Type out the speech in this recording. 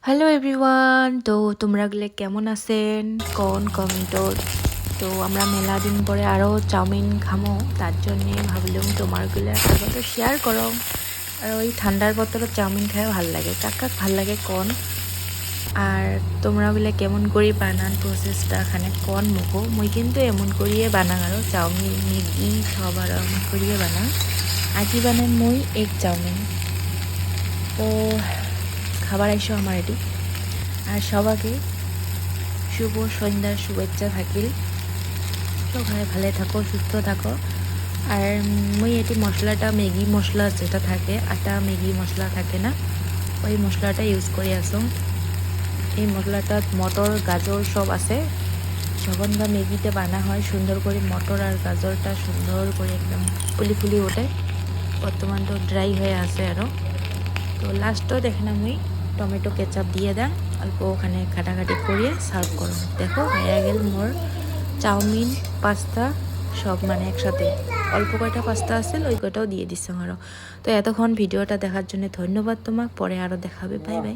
Hello everyone, তো তোমরা গুলো কেমন আছেন কোন কমেন্টত। তো আমরা মেলা দিন পরে আরও চাউমিন খামো, তার জন্যে ভাবলাম তোমার গুলো আগত শেয়ার করো। আর ওই ঠান্ডার বতৰত চাউমিন খাই ভাল লাগে, কাক কাক ভাল লাগে কোন। আর তোমরা গুলো কেমন করে বানান প্রসেসটা খানে কোন মুখো। মুই কিন্তু এমন করিয়ে বানাং আর চাউমিন ম্যাগি সব আর এমন করিয়ে বানাং। আজি বানাই মুই এগ চাউমিন। তো খাবার আইসো আমার এটি। আর সবাইকে শুভ সন্ধ্যার শুভেচ্ছা থাকিল। সবাই ভালো থাকো, সুস্থ থাকো। আর মুই এটি মশলাটা ম্যাগি মশলা যেটা থাকে, আটা ম্যাগি মশলা থাকে না, ওই মশলাটা ইউজ করে আসুন। এই মশলাটাত মটর গাজর সব আছে। যখন বা ম্যাগিতে বানা হয় সুন্দর করে মটর আর গাজরটা সুন্দর করে একদম ফুলি ফুলি ওঠে। বর্তমান তো ড্রাই হয়ে আছে আরও। তো লাস্টও দেখে না মুই টমেটো কেচাপ দিয়ে দেন, অল্প ওখানে কাটাকাটি করিয়ে সার্ভ করো। দেখো হয়ে গেল মোর চাউমিন পাস্তা সব মানে একসাথে। অল্প কয়টা পাস্তা আসছিল, ওই কয়টাও দিয়ে দিচ্ছ আরও। তো এতক্ষণ ভিডিওটা দেখার জন্য ধন্যবাদ তোমাক। পরে আরও দেখাবে। Bye bye.